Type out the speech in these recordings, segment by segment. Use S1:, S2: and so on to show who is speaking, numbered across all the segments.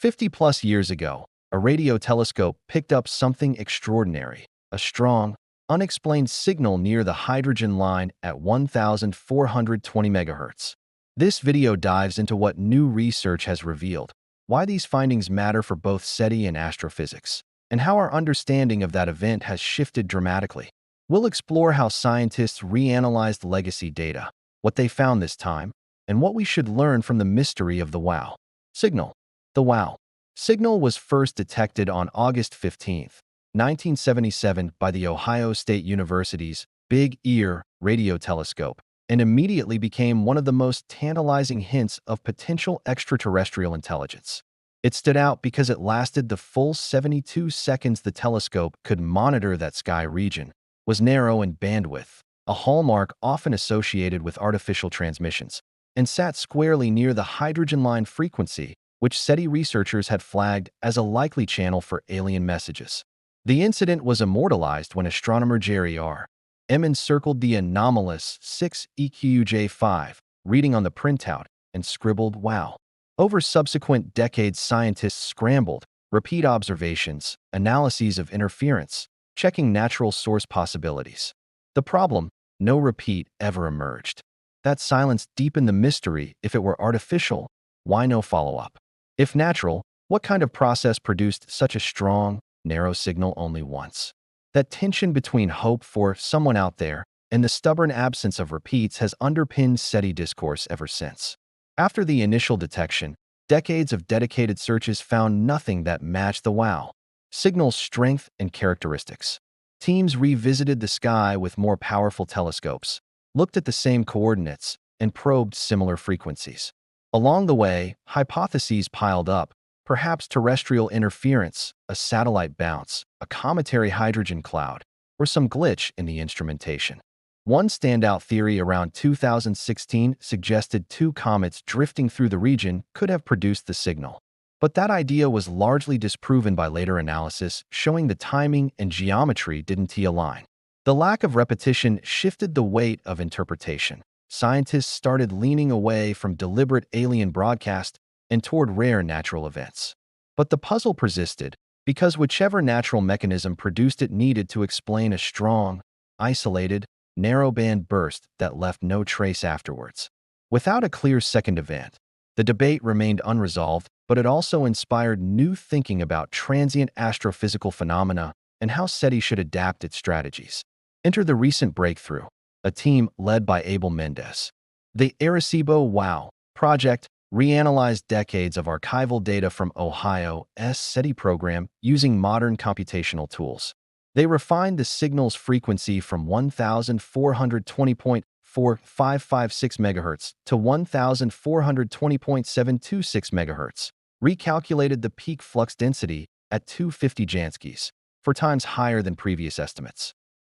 S1: 50 plus years ago, a radio telescope picked up something extraordinary, a strong, unexplained signal near the hydrogen line at 1,420 MHz. This video dives into what new research has revealed, why these findings matter for both SETI and astrophysics, and how our understanding of that event has shifted dramatically. We'll explore how scientists reanalyzed legacy data, what they found this time, and what we should learn from the mystery of the WOW signal. The WOW signal was first detected on August 15, 1977 by the Ohio State University's Big Ear radio telescope and immediately became one of the most tantalizing hints of potential extraterrestrial intelligence. It stood out because it lasted the full 72 seconds the telescope could monitor that sky region, was narrow in bandwidth, a hallmark often associated with artificial transmissions, and sat squarely near the hydrogen line frequency, which SETI researchers had flagged as a likely channel for alien messages. The incident was immortalized when astronomer Jerry R. Emmons circled the anomalous 6EQJ5 reading on the printout and scribbled "WOW." Over subsequent decades, scientists scrambled, repeat observations, analyses of interference, checking natural source possibilities. The problem, no repeat ever emerged. That silence deepened the mystery. If it were artificial, why no follow-up? If natural, what kind of process produced such a strong, narrow signal only once? That tension between hope for someone out there and the stubborn absence of repeats has underpinned SETI discourse ever since. After the initial detection, decades of dedicated searches found nothing that matched the WOW signal's strength and characteristics. Teams revisited the sky with more powerful telescopes, looked at the same coordinates, and probed similar frequencies. Along the way, hypotheses piled up, perhaps terrestrial interference, a satellite bounce, a cometary hydrogen cloud, or some glitch in the instrumentation. One standout theory around 2016 suggested two comets drifting through the region could have produced the signal. But that idea was largely disproven by later analysis, showing the timing and geometry didn't align. The lack of repetition shifted the weight of interpretation. Scientists started leaning away from deliberate alien broadcast and toward rare natural events. But the puzzle persisted, because whichever natural mechanism produced it needed to explain a strong, isolated, narrowband burst that left no trace afterwards. Without a clear second event, the debate remained unresolved, but it also inspired new thinking about transient astrophysical phenomena and how SETI should adapt its strategies. Enter the recent breakthrough, a team led by Abel Mendez. The Arecibo WOW project reanalyzed decades of archival data from Ohio's SETI program using modern computational tools. They refined the signal's frequency from 1,420.4556 MHz to 1,420.726 MHz, recalculated the peak flux density at 250 Janskis, 4 times higher than previous estimates,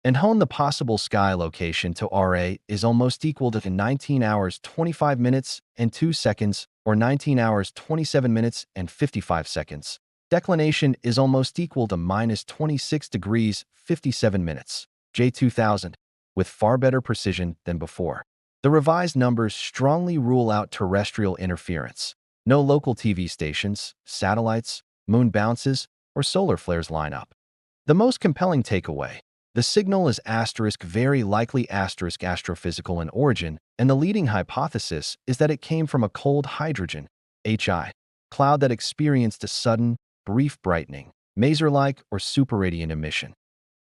S1: and honed the possible sky location to RA is almost equal to 19 hours 25 minutes and 2 seconds, or 19 hours 27 minutes and 55 seconds. Declination is almost equal to minus 26 degrees 57 minutes, J2000, with far better precision than before. The revised numbers strongly rule out terrestrial interference. No local TV stations, satellites, moon bounces, or solar flares line up. The most compelling takeaway: the signal is very likely astrophysical in origin, and the leading hypothesis is that it came from a cold hydrogen (HI) cloud that experienced a sudden, brief brightening, maser-like or superradiant emission.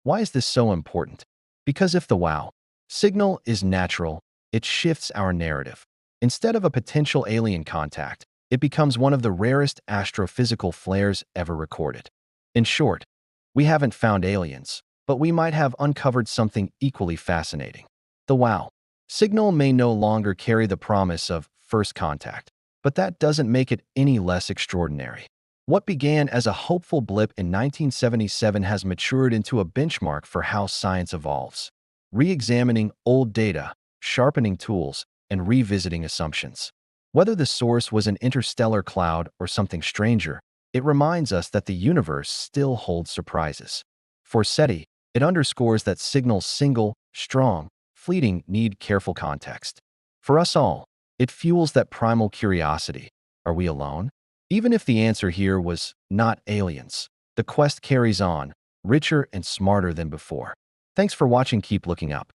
S1: Why is this so important? Because if the WOW signal is natural, it shifts our narrative. Instead of a potential alien contact, it becomes one of the rarest astrophysical flares ever recorded. In short, we haven't found aliens, but we might have uncovered something equally fascinating. The WOW signal may no longer carry the promise of first contact, but that doesn't make it any less extraordinary. What began as a hopeful blip in 1977 has matured into a benchmark for how science evolves, re-examining old data, sharpening tools, and revisiting assumptions. Whether the source was an interstellar cloud or something stranger, it reminds us that the universe still holds surprises. For SETI, it underscores that signals single, strong, fleeting need careful context. For us all, it fuels that primal curiosity. Are we alone? Even if the answer here was not aliens, the quest carries on, richer and smarter than before. Thanks for watching. Keep looking up.